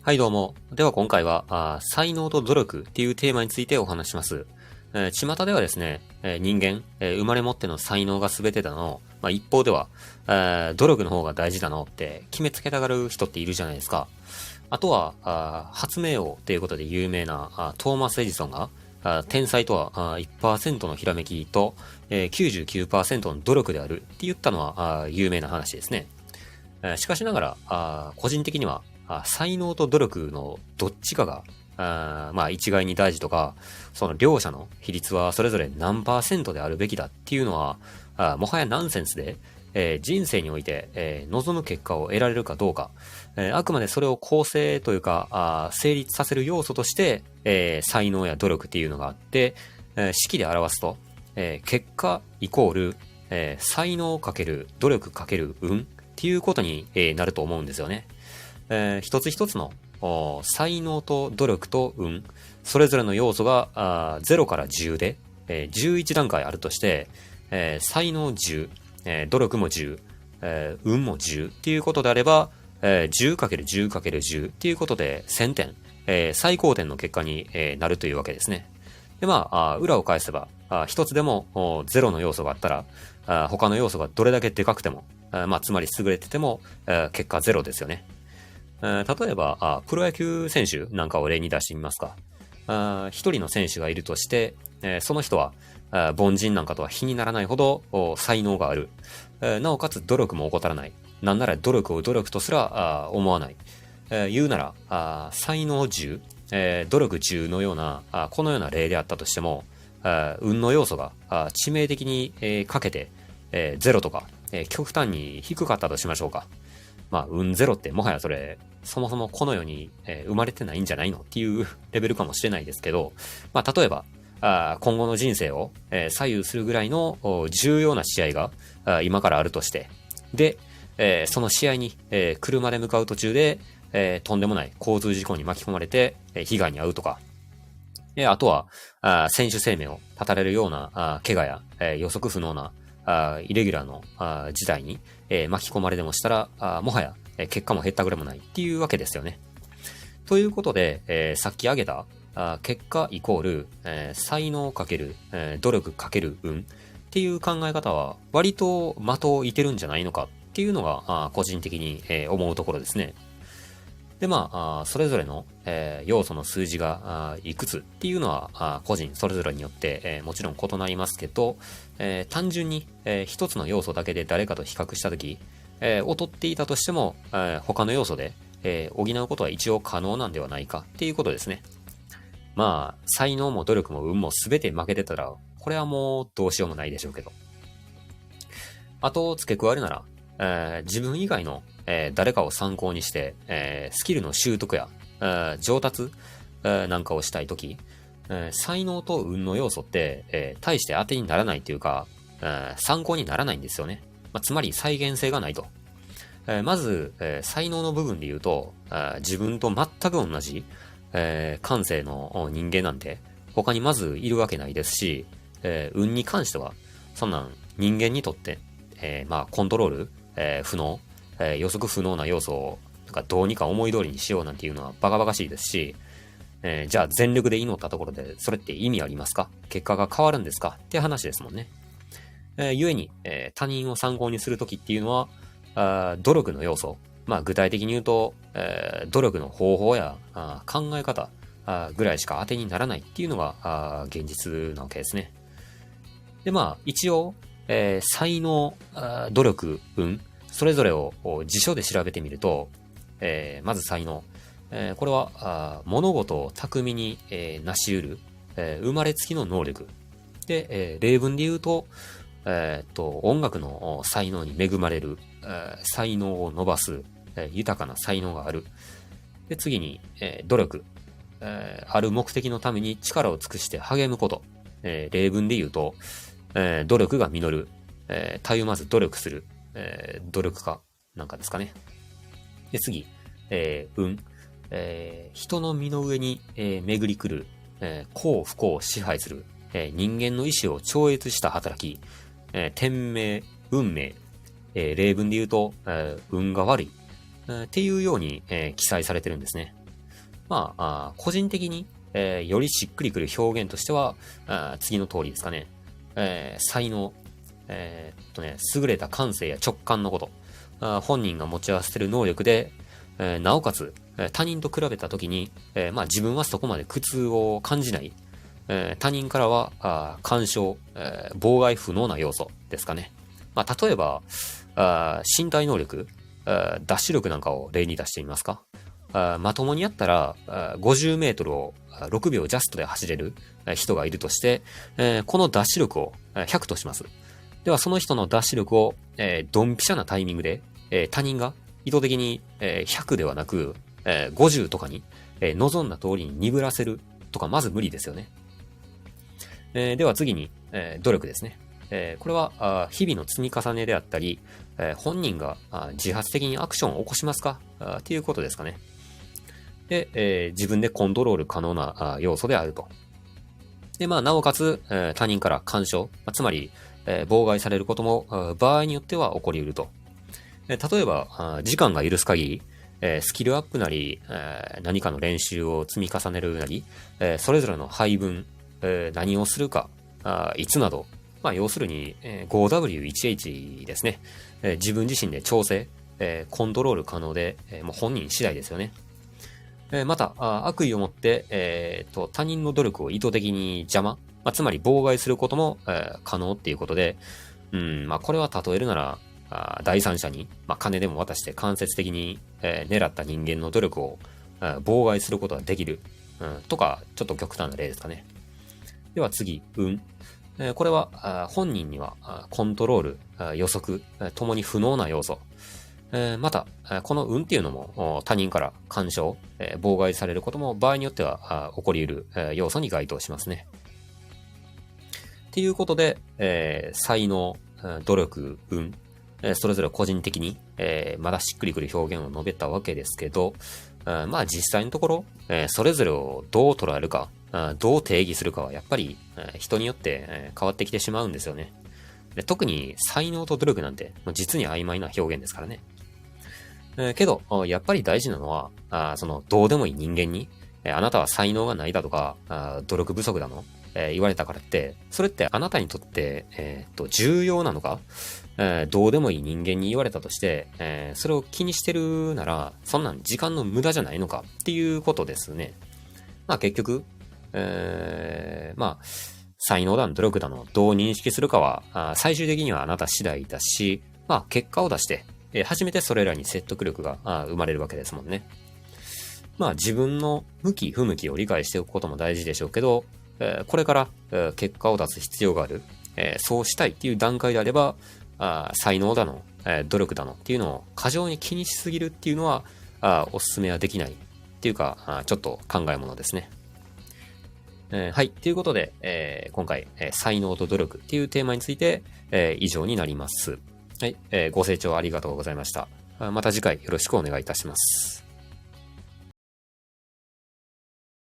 はいどうも。では今回は、才能と努力っていうテーマについてお話しします。巷ではですね、人間、生まれ持っての才能が全てだの、一方では、努力の方が大事だのって決めつけたがる人っているじゃないですか。あとは、発明王ということで有名なトーマス・エジソンが、天才とは1%のひらめきと、99%の努力であるって言ったのは有名な話ですね。しかしながら、個人的には、才能と努力のどっちかが、一概に大事とか、その両者の比率はそれぞれ何%であるべきだっていうのは、もはやナンセンスで、人生において、望む結果を得られるかどうか、あくまでそれを構成というか、成立させる要素として、才能や努力っていうのがあって、式で表すと、結果イコール、才能かける努力かける運っていうことに、なると思うんですよね。一つ一つの才能と努力と運、それぞれの要素が0から10で、11段階あるとして、才能10、努力も10、運も10っていうことであれば、10×10×10 っていうことで1000点、最高点の結果に、なるというわけですね。で、裏を返せば、一つでも0の要素があったら、他の要素がどれだけでかくても、つまり優れてても、結果0ですよね。例えばプロ野球選手なんかを例に出してみますか。一人の選手がいるとして、その人は、凡人なんかとは比にならないほど才能がある。なおかつ努力も怠らない。なんなら努力を努力とすら思わない。言うなら、才能10、努力10のような、このような例であったとしても、運の要素が致命的に、かけて、0とか、極端に低かったとしましょうか。運ゼロってもはやそれ、そもそもこの世に、生まれてないんじゃないのっていうレベルかもしれないですけど、例えば、今後の人生を、左右するぐらいの重要な試合が今からあるとして、で、その試合に、車で向かう途中で、とんでもない交通事故に巻き込まれて、被害に遭うとか、あとは、選手生命を絶たれるような怪我や、予測不能なイレギュラーの事態に、巻き込まれでもしたら、もはや、結果も減ったくれもないっていうわけですよね。ということで、さっき挙げた結果イコール、才能かける、努力かける運っていう考え方は割と的を射てるんじゃないのかっていうのが個人的に、思うところですね。で、それぞれの、要素の数字がいくつっていうのは個人それぞれによって、もちろん異なりますけど、単純に、一つの要素だけで誰かと比較したとき、劣っていたとしても、他の要素で、補うことは一応可能なんではないかっていうことですね。才能も努力も運も全て負けてたら、これはもうどうしようもないでしょうけど。あと、付け加えるなら、自分以外の、誰かを参考にして、スキルの習得や、上達、なんかをしたいとき、才能と運の要素って、大して当てにならないというか、参考にならないんですよね。つまり再現性がないと。まず、才能の部分で言うと、自分と全く同じ、感性の人間なんて、他にまずいるわけないですし、運に関しては、そんなん人間にとって、コントロール、不能、予測不能な要素をどうにか思い通りにしようなんていうのはバカバカしいですし、じゃあ全力で祈ったところでそれって意味ありますか？結果が変わるんですかって話ですもんね。故に、他人を参考にするときっていうのは、努力の要素、具体的に言うと、努力の方法や考え方ぐらいしか当てにならないっていうのが現実なわけですね。で、一応、才能、努力、運、それぞれを辞書で調べてみると、まず才能。これは物事を巧みに、成し得る、生まれつきの能力。で、例文で言うと、音楽の才能に恵まれる、才能を伸ばす、豊かな才能がある。で、次に、努力、ある目的のために力を尽くして励むこと。例文で言うと、努力が実る、たゆまず努力する、努力家なんかですかね。で、次、運、人の身の上に、巡り来る、幸不幸を支配する、人間の意志を超越した働き、天命、運命、例文で言うと、運が悪い、っていうように、記載されてるんですね。個人的に、よりしっくりくる表現としては、次の通りですかね。才能。優れた感性や直感のこと。本人が持ち合わせている能力で、なおかつ、他人と比べたときに、自分はそこまで苦痛を感じない。他人からは、干渉、妨害不能な要素ですかね。例えば、身体能力、ダッシュ力なんかを例に出してみますか。まともにやったら、50メートルを6秒ジャストで走れる人がいるとして、このダッシュ力を100とします。では、その人のダッシュ力を、ドンピシャなタイミングで、他人が意図的に、100ではなく、50とかに、望んだ通りに鈍らせるとか、まず無理ですよね。では次に、努力ですね。これは日々の積み重ねであったり、本人が自発的にアクションを起こしますかっていうことですかね。で、自分でコントロール可能な要素であると。で、なおかつ、他人から干渉、つまり、妨害されることも場合によっては起こり得ると。例えば、時間が許す限り、スキルアップなり、何かの練習を積み重ねるなり、それぞれの配分、何をするか、いつなど、要するに、5W1H ですね。自分自身で調整、コントロール可能で、もう本人次第ですよね。また、悪意を持って、他人の努力を意図的に邪魔、つまり妨害することも、可能っていうことで、これは例えるなら、第三者に、金でも渡して間接的に、狙った人間の努力を、妨害することができる、とか、ちょっと極端な例ですかね。では次、運。これは、本人には、コントロール、予測、ともに不能な要素。また、この運っていうのも他人から干渉、妨害されることも場合によっては起こり得る要素に該当しますね。っていうことで、才能、努力、運、それぞれ個人的に、まだしっくりくる表現を述べたわけですけど、実際のところ、それぞれをどう捉えるか、どう定義するかはやっぱり人によって変わってきてしまうんですよね。で特に才能と努力なんて実に曖昧な表現ですからね。けど、やっぱり大事なのは、どうでもいい人間に、あなたは才能がないだとか、努力不足だの、言われたからって、それってあなたにとって、重要なのか、どうでもいい人間に言われたとして、それを気にしてるなら、そんなん時間の無駄じゃないのかっていうことですね。結局、才能だの努力だの、どう認識するかは、最終的にはあなた次第だし、結果を出して、初めてそれらに説得力が生まれるわけですもんね。自分の向き不向きを理解しておくことも大事でしょうけど、これから結果を出す必要がある、そうしたいっていう段階であれば、才能だの、努力だのっていうのを過剰に気にしすぎるっていうのは、お勧めはできないっていうか、ちょっと考えものですね。はい。ということで、今回、才能と努力っていうテーマについて、以上になります。はい。ご清聴ありがとうございました。また次回よろしくお願いいたします。